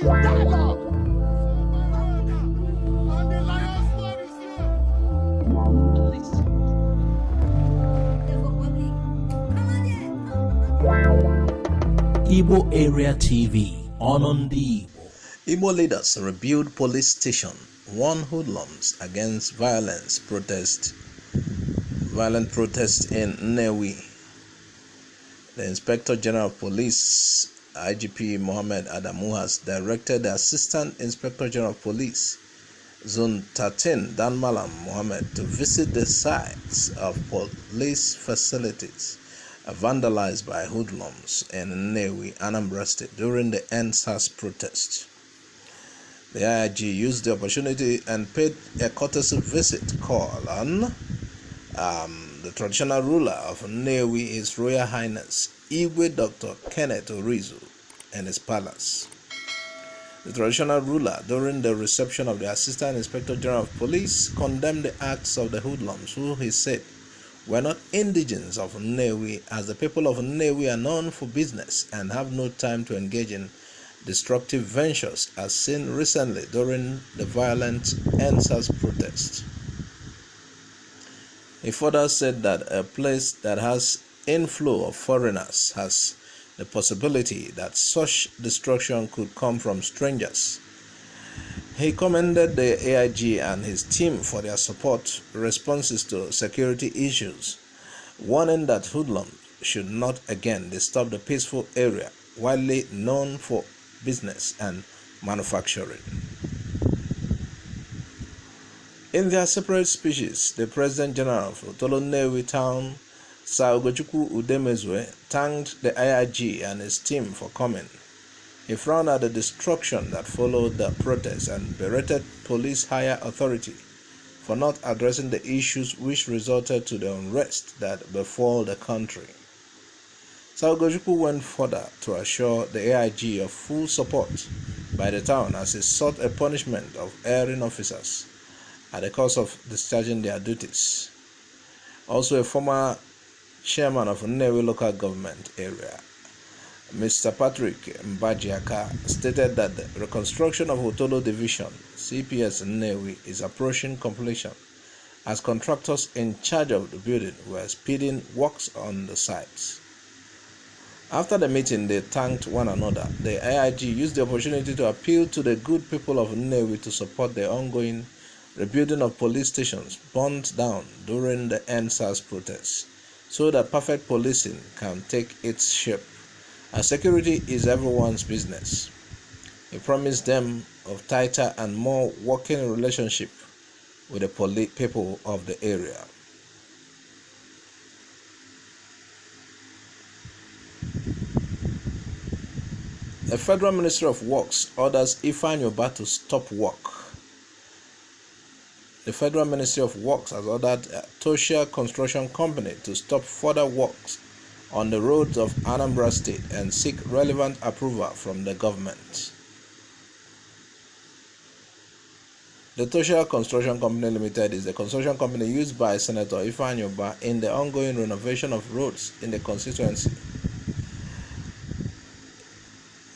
Dialogue. Igbo Area TV on the Igbo leaders rebuild police station, warn hoodlums against violent protest in Nnewi. The Inspector General of Police, IGP Mohammed Adamu, has directed the Assistant Inspector General of Police, Zone 13, Dan Malam Mohammed, to visit the sites of police facilities vandalized by hoodlums in Nnewi, Anambra State during the EndSARS protest. The IIG used the opportunity and paid a courtesy visit call on the traditional ruler of Nnewi, His Royal Highness Igwe Dr. Kenneth Orizu, and his palace. The traditional ruler, during the reception of the Assistant Inspector General of Police, condemned the acts of the hoodlums, who he said were not indigents of Nnewi, as the people of Nnewi are known for business and have no time to engage in destructive ventures, as seen recently during the violent EndSARS protest. He further said that a place that has inflow of foreigners has the possibility that such destruction could come from strangers. He commended the AIG and his team for their support responses to security issues, warning that hoodlums should not again disturb the peaceful area, widely known for business and manufacturing. In their separate speeches, the President General of Otolo Nnewi Town, Sir Ugochukwu Udemezue, thanked the IIG and his team for coming. He frowned at the destruction that followed the protest and berated police higher authority for not addressing the issues which resulted to the unrest that befall the country. Sir Ugochukwu went further to assure the AIG of full support by the town as he sought a punishment of erring officers at the cost of discharging their duties. Also, a former chairman of Nnewi local government area, Mr. Patrick Mbajiaka, stated that the reconstruction of Otolo Division, CPS Nnewi, is approaching completion, as contractors in charge of the building were speeding works on the sites. After the meeting, they thanked one another. The AIG used the opportunity to appeal to the good people of Nnewi to support the ongoing rebuilding of police stations burnt down during the EndSARS protests, so that perfect policing can take its shape, as security is everyone's business. He promised them of tighter and more working relationship with the people of the area. The Federal Ministry of Works orders Ifeanyi Ubah to stop work. The Federal Ministry of Works has ordered a Toshia Construction Company to stop further works on the roads of Anambra State and seek relevant approval from the government. The Toshia Construction Company Limited is the construction company used by Senator Ifeanyi Ubah in the ongoing renovation of roads in the constituency.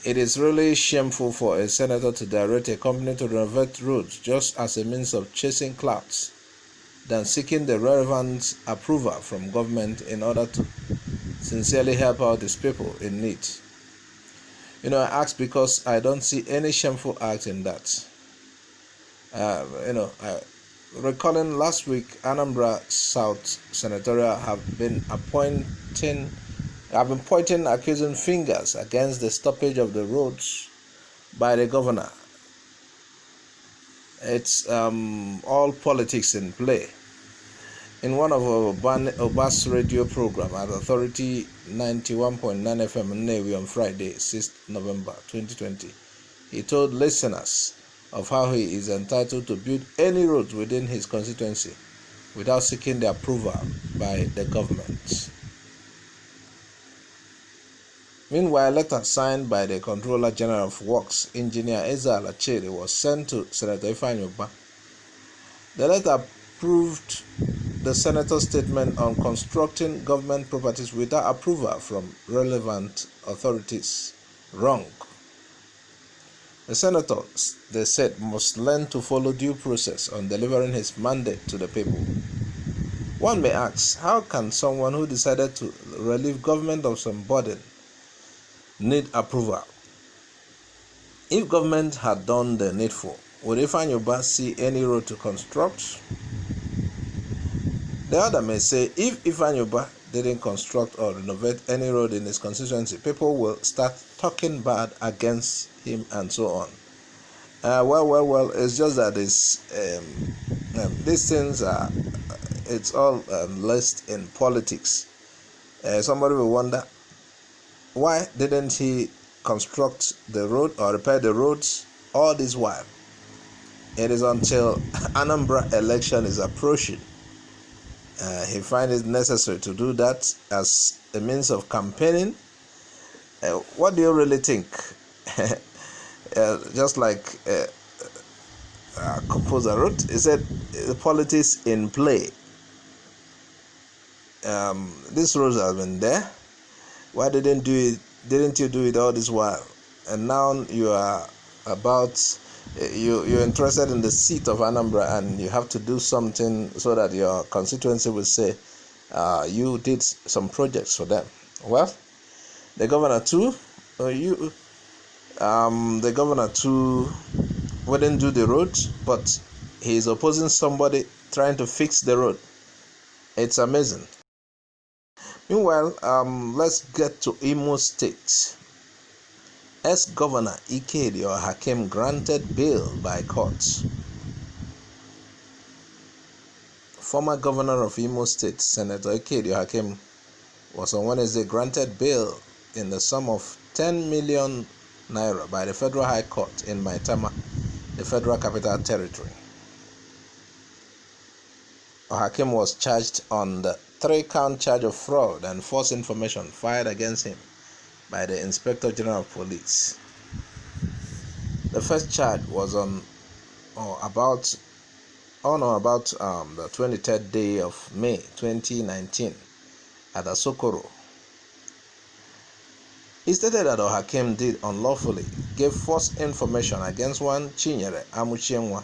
It is really shameful for a senator to direct a company to renovate roads just as a means of chasing clouds than seeking the relevant approval from government in order to sincerely help out his people in need. I ask because I don't see any shameful act in that. Recalling last week, Anambra South Senatorial have been pointing accusing fingers against the stoppage of the roads by the governor. It's all politics in play. In one of Ubah's radio program at Authority 91.9 FM in Nnewi on Friday, 6th November 2020, he told listeners of how he is entitled to build any roads within his constituency without seeking the approval by the government. Meanwhile, a letter signed by the Controller General of Works, Engineer Eza Alachere, was sent to Senator Ifeanyi Ubah. The letter proved the senator's statement on constructing government properties without approval from relevant authorities wrong. The senators, they said, must learn to follow due process on delivering his mandate to the people. One may ask, how can someone who decided to relieve government of some burden need approval? If government had done the needful, would Ifeanyi Ubah see any road to construct? The other may say, if Ifeanyi Ubah didn't construct or renovate any road in his constituency, people will start talking bad against him and so on. Well, it's just that these things are, it's all list in politics. Somebody will wonder, why didn't he construct the road or repair the roads all this while? It is until Anambra election is approaching he finds it necessary to do that as a means of campaigning. What do you really think? Just like a composer wrote, he said, the politics in play. These roads have been there. Why didn't you do it all this while? And now you are you're interested in the seat of Anambra, and you have to do something so that your constituency will say you did some projects for them. Well, the governor too, wouldn't do the road, but he is opposing somebody trying to fix the road. It's amazing. Meanwhile, let's get to Imo State. Ex-Governor Ikedi or Ohakim granted bail by courts. Former Governor of Imo State, Senator Ikedi Ohakim, was on Wednesday granted bail in the sum of 10 million naira by the Federal High Court in Maitama, the Federal Capital Territory. Ohakim was charged on the 3-count charge of fraud and false information fired against him by the Inspector General of Police. The first charge was on or about the 23rd day of May 2019 at Asokoro. He stated that Ohakim did unlawfully give false information against one Chinyere Amuchienwa,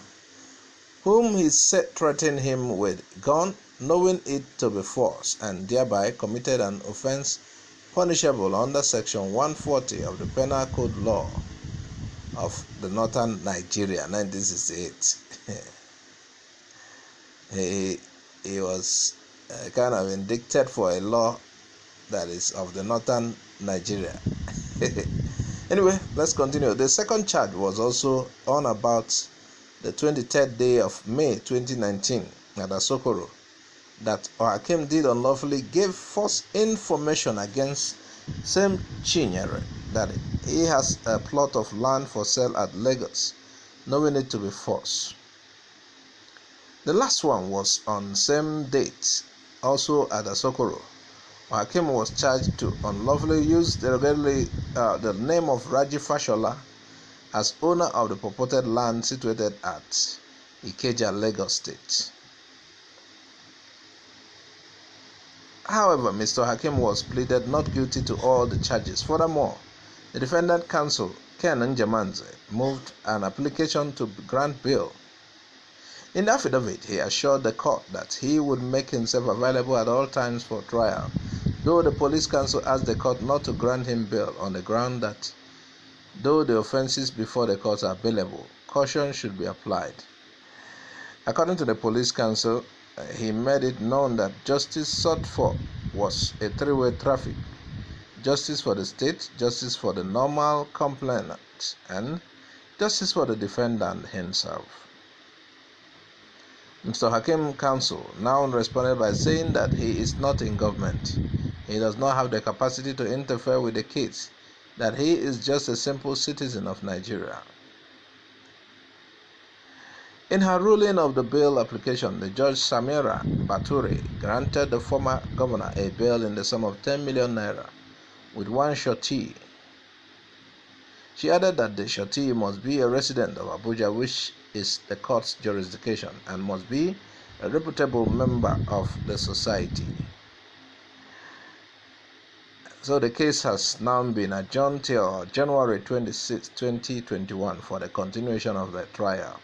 whom he said threatened him with gun, knowing it to be false, and thereby committed an offense punishable under Section 140 of the Penal Code Law of the Northern Nigeria, 1968. He was kind of indicted for a law that is of the Northern Nigeria. Anyway, let's continue. The second charge was also on about the 23rd day of May 2019 at Asokoro, that Ohakim did unlawfully give false information against same Chinyere that he has a plot of land for sale at Lagos, knowing it to be false. The last one was on same date, also at Asokoro. Ohakim was charged to unlawfully use the name of Raji Fashola as owner of the purported land situated at Ikedi, Lagos State. However, Mr. Ohakim was pleaded not guilty to all the charges. Furthermore, the defendant counsel, Ken Njamanze, moved an application to grant bail. In the affidavit, he assured the court that he would make himself available at all times for trial, though the police counsel asked the court not to grant him bail on the ground that, though the offenses before the court are bailable, caution should be applied. According to the police counsel, he made it known that justice sought for was a three-way traffic: justice for the state, justice for the normal complainant, and justice for the defendant himself. Mr. Ohakim counsel now responded by saying that he is not in government. He does not have the capacity to interfere with the case, that he is just a simple citizen of Nigeria. In her ruling of the bail application, the judge Samira Bature granted the former governor a bail in the sum of 10 million naira with one surety. She added that the surety must be a resident of Abuja, which is the court's jurisdiction, and must be a reputable member of the society. So the case has now been adjourned till January 26, 2021 for the continuation of the trial.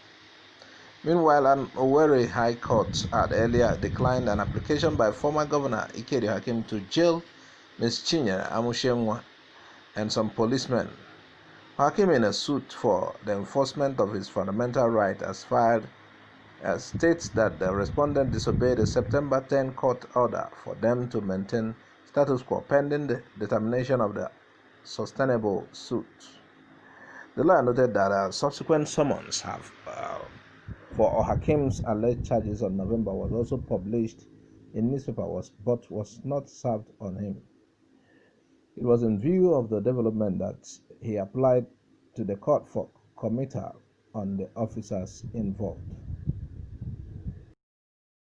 Meanwhile, an Owerri High Court had earlier declined an application by former Governor Ikedi Ohakim to jail Ms. Chinyere Amushenwa and some policemen. Ohakim, in a suit for the enforcement of his fundamental right, has filed states that the respondent disobeyed a September 10 court order for them to maintain status quo pending the determination of the sustainable suit. The lawyer noted that a subsequent summons for Ohakim's alleged charges on November was also published in newspaper, but was not served on him. It was in view of the development that he applied to the court for committal on the officers involved.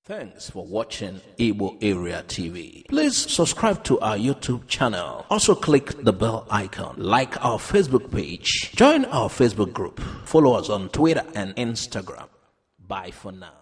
Thanks for watching Igbo Area TV. Please subscribe to our YouTube channel. Also click the bell icon. Like our Facebook page. Join our Facebook group. Follow us on Twitter and Instagram. Bye for now.